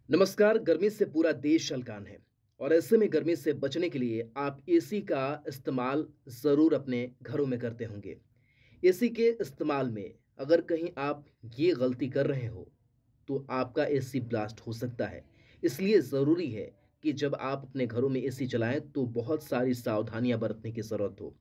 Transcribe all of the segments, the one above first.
नमस्कार। गर्मी से पूरा देश हलकान है और ऐसे में गर्मी से बचने के लिए आप एसी का इस्तेमाल ज़रूर अपने घरों में करते होंगे। एसी के इस्तेमाल में अगर कहीं आप ये गलती कर रहे हो तो आपका एसी ब्लास्ट हो सकता है। इसलिए ज़रूरी है कि जब आप अपने घरों में एसी चलाएं तो बहुत सारी सावधानियां बरतने की ज़रूरत हो।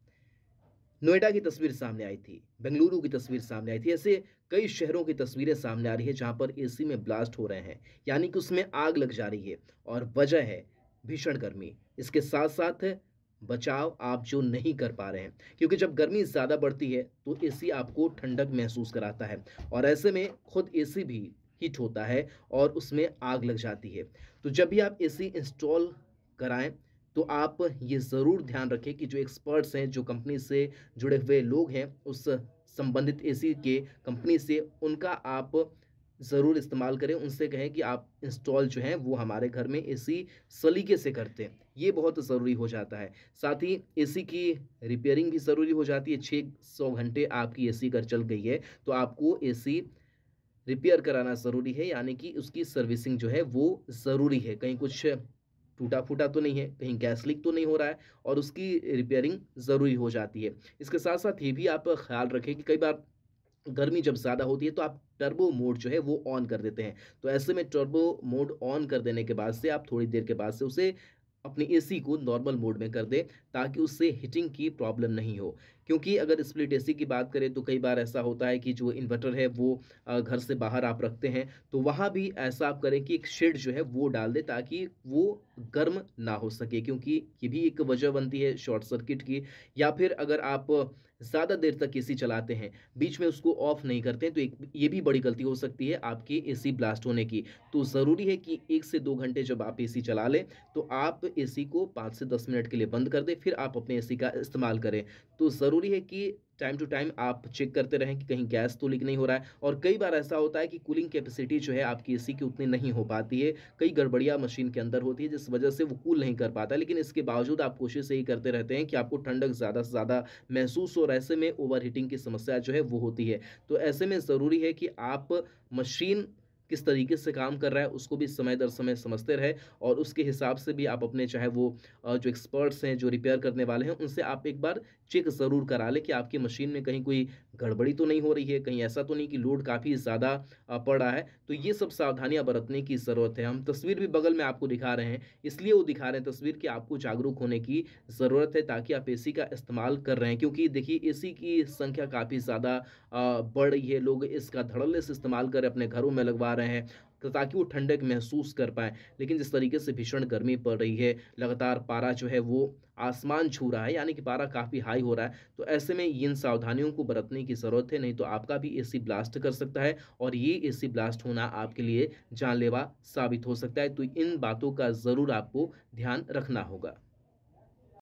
नोएडा की तस्वीर सामने आई थी, बेंगलुरु की तस्वीर सामने आई थी। ऐसे कई शहरों की तस्वीरें सामने आ रही है जहाँ पर एसी में ब्लास्ट हो रहे हैं, यानी कि उसमें आग लग जा रही है और वजह है भीषण गर्मी। इसके साथ-साथ बचाव आप जो नहीं कर पा रहे हैं, क्योंकि जब गर्मी ज़्यादा बढ़ती है तो एसी आपको ठंडक महसूस कराता है और ऐसे में खुद एसी भी हीट होता है और उसमें आग लग जाती है। तो जब भी आप एसी इंस्टॉल कराएँ तो आप ये ज़रूर ध्यान रखें कि जो एक्सपर्ट्स हैं, जो कंपनी से जुड़े हुए लोग हैं, उस संबंधित एसी के कंपनी से उनका आप ज़रूर इस्तेमाल करें। उनसे कहें कि आप इंस्टॉल जो है वो हमारे घर में एसी सलीके से करते हैं। ये बहुत ज़रूरी हो जाता है। साथ ही एसी की रिपेयरिंग भी ज़रूरी हो जाती है। 600 घंटे आपकी एसी अगर चल गई है, तो आपको एसी रिपेयर कराना ज़रूरी है, यानी कि उसकी सर्विसिंग जो है वो ज़रूरी है। कहीं कुछ टूटा-फूटा तो नहीं है, कहीं गैस लीक तो नहीं हो रहा है और उसकी रिपेयरिंग ज़रूरी हो जाती है। इसके साथ-साथ ये भी आप ख़्याल रखें कि कई बार गर्मी जब ज़्यादा होती है तो आप टर्बो मोड जो है वो ऑन कर देते हैं। तो ऐसे में टर्बो मोड ऑन कर देने के बाद से आप थोड़ी देर के बाद से उसे अपनी एसी को नॉर्मल मोड में कर दें, ताकि उससे हीटिंग की प्रॉब्लम नहीं हो। क्योंकि अगर स्प्लिट एसी की बात करें तो कई बार ऐसा होता है कि जो इन्वर्टर है वो घर से बाहर आप रखते हैं, तो वहाँ भी ऐसा आप करें कि एक शेड जो है वो डाल दें, ताकि वो गर्म ना हो सके, क्योंकि ये भी एक वजह बनती है शॉर्ट सर्किट की। या फिर अगर आप ज़्यादा देर तक एसी चलाते हैं, बीच में उसको ऑफ नहीं करते हैं, तो एक ये भी बड़ी गलती हो सकती है आपकी एसी ब्लास्ट होने की। तो ज़रूरी है कि 1 से 2 घंटे जब आप एसी चला लें, तो आप एसी को 5 से 10 मिनट के लिए बंद कर दें, फिर आप अपने एसी का इस्तेमाल करें। तो ज़रूरी है कि टाइम टू टाइम आप चेक करते रहें कि कहीं गैस तो लीक नहीं हो रहा है। और कई बार ऐसा होता है कि कूलिंग कैपेसिटी जो है आपकी एसी की उतनी नहीं हो पाती है। कई गड़बड़ियाँ मशीन के अंदर होती है जिस वजह से वो कूल नहीं कर पाता है। लेकिन इसके बावजूद आप कोशिश यही करते रहते हैं कि आपको ठंडक ज़्यादा से ज़्यादा महसूस हो, और ऐसे में ओवरहीटिंग की समस्या जो है वो होती है। तो ऐसे में ज़रूरी है कि आप मशीन किस तरीके से काम कर रहा है उसको भी समय दर समय समझते रहें, और उसके हिसाब से भी आप अपने चाहे वो जो एक्सपर्ट्स हैं, जो रिपेयर करने वाले हैं, उनसे आप एक बार चेक ज़रूर करा लें कि आपकी मशीन में कहीं कोई गड़बड़ी तो नहीं हो रही है, कहीं ऐसा तो नहीं कि लोड काफ़ी ज़्यादा पड़ रहा है। तो ये सब सावधानियाँ बरतने की ज़रूरत है। हम तस्वीर भी बगल में आपको दिखा रहे हैं, इसलिए वो दिखा रहे हैं तस्वीर कि आपको जागरूक होने की ज़रूरत है, ताकि आप एसी का इस्तेमाल कर रहे हैं। क्योंकि देखिए एसी की संख्या काफ़ी ज़्यादा बढ़ रही है, लोग इसका धड़ल्ले से इस्तेमाल कर अपने घरों में लगवा रहे हैं, ताकि वो ठंडक महसूस कर पाएँ। लेकिन जिस तरीके से भीषण गर्मी पड़ रही है, लगातार पारा जो है वो आसमान छू रहा है, यानी कि पारा काफ़ी हाई हो रहा है। तो ऐसे में इन सावधानियों को बरतने की ज़रूरत है, नहीं तो आपका भी एसी ब्लास्ट कर सकता है और ये एसी ब्लास्ट होना आपके लिए जानलेवा साबित हो सकता है। तो इन बातों का ज़रूर आपको ध्यान रखना होगा।